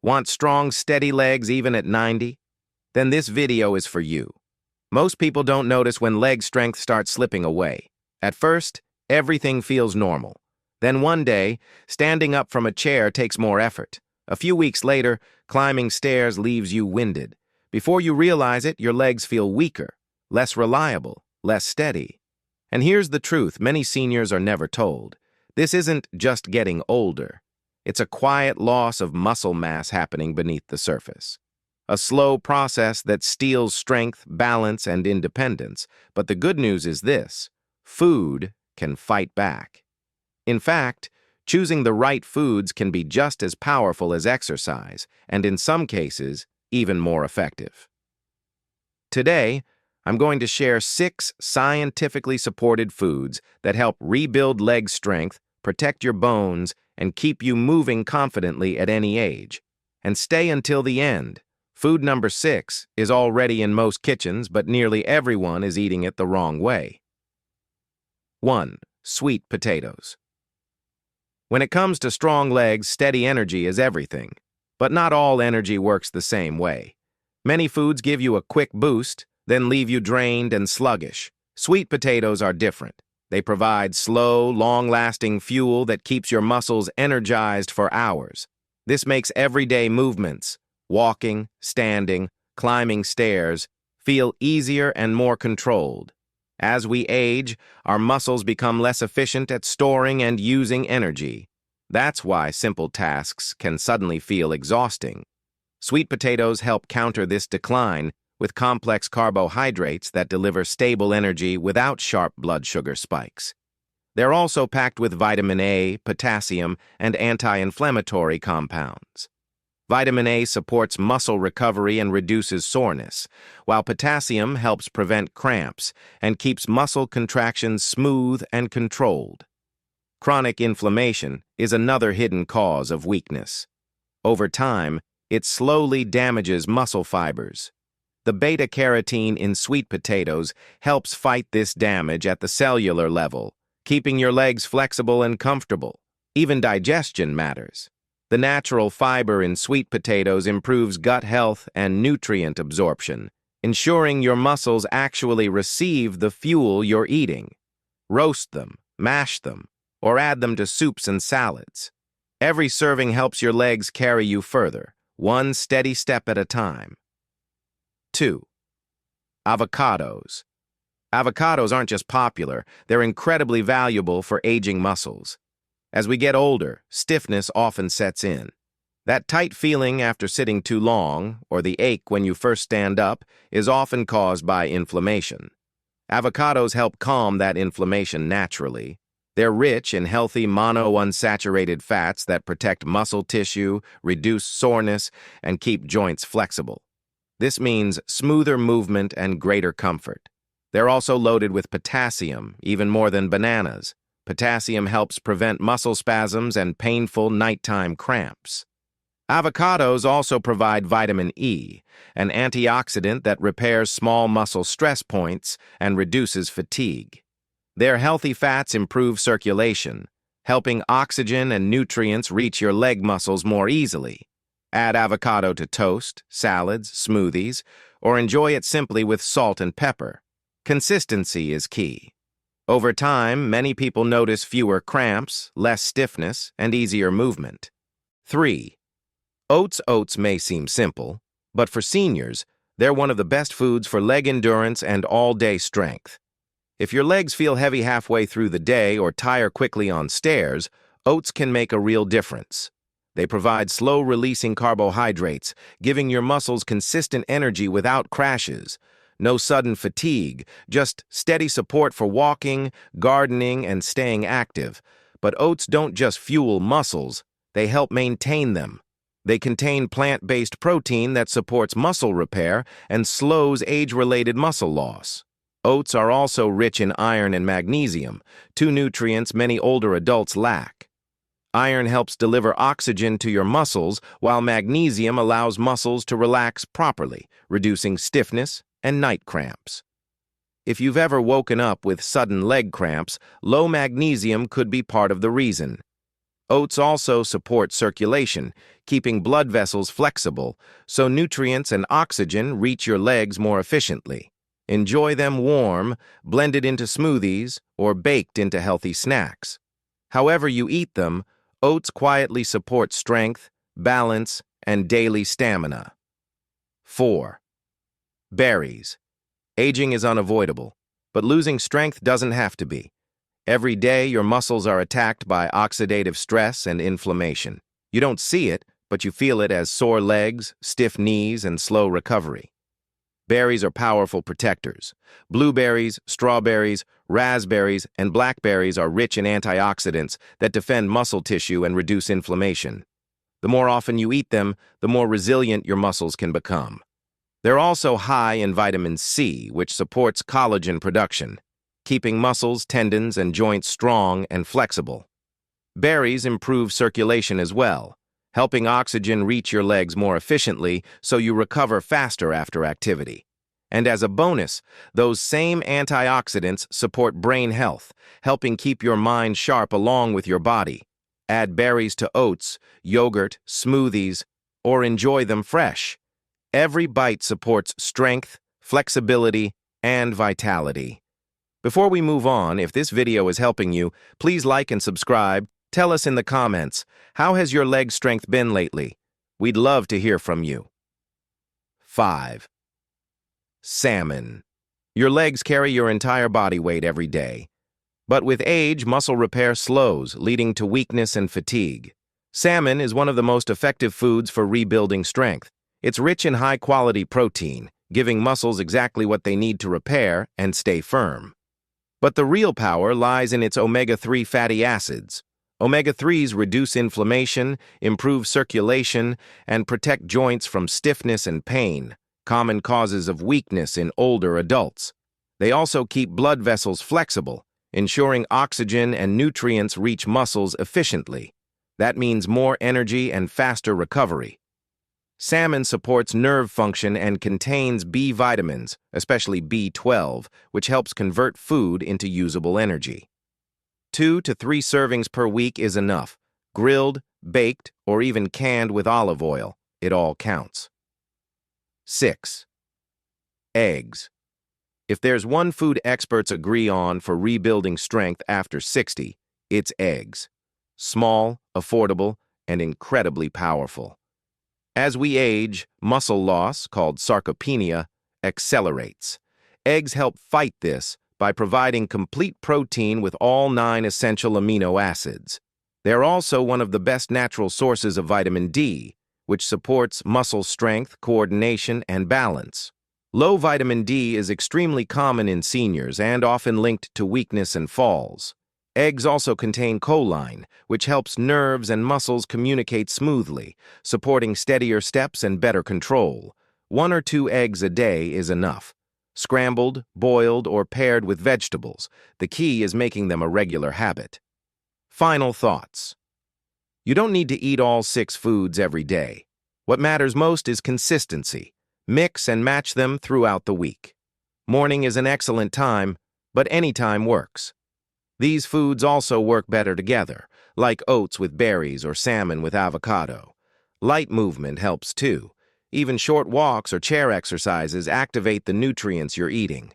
Want strong, steady legs even at 90? Then this video is for you. Most people don't notice when leg strength starts slipping away. At first, everything feels normal. Then one day, standing up from a chair takes more effort. A few weeks later, climbing stairs leaves you winded. Before you realize it, your legs feel weaker, less reliable, less steady. And here's the truth many seniors are never told. This isn't just getting older. It's a quiet loss of muscle mass happening beneath the surface. A slow process that steals strength, balance, and independence. But the good news is this: food can fight back. In fact, choosing the right foods can be just as powerful as exercise, and in some cases, even more effective. Today, I'm going to share 6 scientifically supported foods that help rebuild leg strength, protect your bones, and keep you moving confidently at any age. And stay until the end. Food number 6 is already in most kitchens, but nearly everyone is eating it the wrong way. 1. Sweet potatoes. When it comes to strong legs, steady energy is everything. But not all energy works the same way. Many foods give you a quick boost, then leave you drained and sluggish. Sweet potatoes are different. They provide slow, long-lasting fuel that keeps your muscles energized for hours. This makes everyday movements, walking, standing, climbing stairs, feel easier and more controlled. As we age, our muscles become less efficient at storing and using energy. That's why simple tasks can suddenly feel exhausting. Sweet potatoes help counter this decline with complex carbohydrates that deliver stable energy without sharp blood sugar spikes. They're also packed with vitamin A, potassium, and anti-inflammatory compounds. Vitamin A supports muscle recovery and reduces soreness, while potassium helps prevent cramps and keeps muscle contractions smooth and controlled. Chronic inflammation is another hidden cause of weakness. Over time, it slowly damages muscle fibers. The beta-carotene in sweet potatoes helps fight this damage at the cellular level, keeping your legs flexible and comfortable. Even digestion matters. The natural fiber in sweet potatoes improves gut health and nutrient absorption, ensuring your muscles actually receive the fuel you're eating. Roast them, mash them, or add them to soups and salads. Every serving helps your legs carry you further, one steady step at a time. 2. Avocados. Avocados aren't just popular, they're incredibly valuable for aging muscles. As we get older, stiffness often sets in. That tight feeling after sitting too long, or the ache when you first stand up, is often caused by inflammation. Avocados help calm that inflammation naturally. They're rich in healthy monounsaturated fats that protect muscle tissue, reduce soreness, and keep joints flexible. This means smoother movement and greater comfort. They're also loaded with potassium, even more than bananas. Potassium helps prevent muscle spasms and painful nighttime cramps. Avocados also provide vitamin E, an antioxidant that repairs small muscle stress points and reduces fatigue. Their healthy fats improve circulation, helping oxygen and nutrients reach your leg muscles more easily. Add avocado to toast, salads, smoothies, or enjoy it simply with salt and pepper. Consistency is key. Over time, many people notice fewer cramps, less stiffness, and easier movement. 3. Oats may seem simple, but for seniors, they're one of the best foods for leg endurance and all-day strength. If your legs feel heavy halfway through the day or tire quickly on stairs, oats can make a real difference. They provide slow-releasing carbohydrates, giving your muscles consistent energy without crashes. No sudden fatigue, just steady support for walking, gardening, and staying active. But oats don't just fuel muscles, they help maintain them. They contain plant-based protein that supports muscle repair and slows age-related muscle loss. Oats are also rich in iron and magnesium, 2 nutrients many older adults lack. Iron helps deliver oxygen to your muscles, while magnesium allows muscles to relax properly, reducing stiffness and night cramps. If you've ever woken up with sudden leg cramps, low magnesium could be part of the reason. Oats also support circulation, keeping blood vessels flexible, so nutrients and oxygen reach your legs more efficiently. Enjoy them warm, blended into smoothies, or baked into healthy snacks. However you eat them, oats quietly support strength, balance, and daily stamina. 4. Berries. Aging is unavoidable, but losing strength doesn't have to be. Every day, your muscles are attacked by oxidative stress and inflammation. You don't see it, but you feel it as sore legs, stiff knees, and slow recovery. Berries are powerful protectors. Blueberries, strawberries, raspberries, and blackberries are rich in antioxidants that defend muscle tissue and reduce inflammation. The more often you eat them, the more resilient your muscles can become. They're also high in vitamin C, which supports collagen production, keeping muscles, tendons, and joints strong and flexible. Berries improve circulation as well, helping oxygen reach your legs more efficiently so you recover faster after activity. And as a bonus, those same antioxidants support brain health, helping keep your mind sharp along with your body. Add berries to oats, yogurt, smoothies, or enjoy them fresh. Every bite supports strength, flexibility, and vitality. Before we move on, if this video is helping you, please like and subscribe. Tell us in the comments, how has your leg strength been lately? We'd love to hear from you. 5. Salmon. Your legs carry your entire body weight every day. But with age, muscle repair slows, leading to weakness and fatigue. Salmon is one of the most effective foods for rebuilding strength. It's rich in high-quality protein, giving muscles exactly what they need to repair and stay firm. But the real power lies in its omega-3 fatty acids. Omega-3s reduce inflammation, improve circulation, and protect joints from stiffness and pain, common causes of weakness in older adults. They also keep blood vessels flexible, ensuring oxygen and nutrients reach muscles efficiently. That means more energy and faster recovery. Salmon supports nerve function and contains B vitamins, especially B12, which helps convert food into usable energy. 2 to 3 servings per week is enough. Grilled, baked, or even canned with olive oil, it all counts. 6. Eggs. If there's one food experts agree on for rebuilding strength after 60, it's eggs. Small, affordable, and incredibly powerful. As we age, muscle loss, called sarcopenia, accelerates. Eggs help fight this by providing complete protein with all 9 essential amino acids. They're also one of the best natural sources of vitamin D, which supports muscle strength, coordination, and balance. Low vitamin D is extremely common in seniors and often linked to weakness and falls. Eggs also contain choline, which helps nerves and muscles communicate smoothly, supporting steadier steps and better control. 1 or 2 eggs a day is enough. Scrambled, boiled, or paired with vegetables. The key is making them a regular habit. Final thoughts. You don't need to eat all 6 foods every day. What matters most is consistency. Mix and match them throughout the week. Morning is an excellent time, but any time works. These foods also work better together, like oats with berries or salmon with avocado. Light movement helps too. Even short walks or chair exercises activate the nutrients you're eating,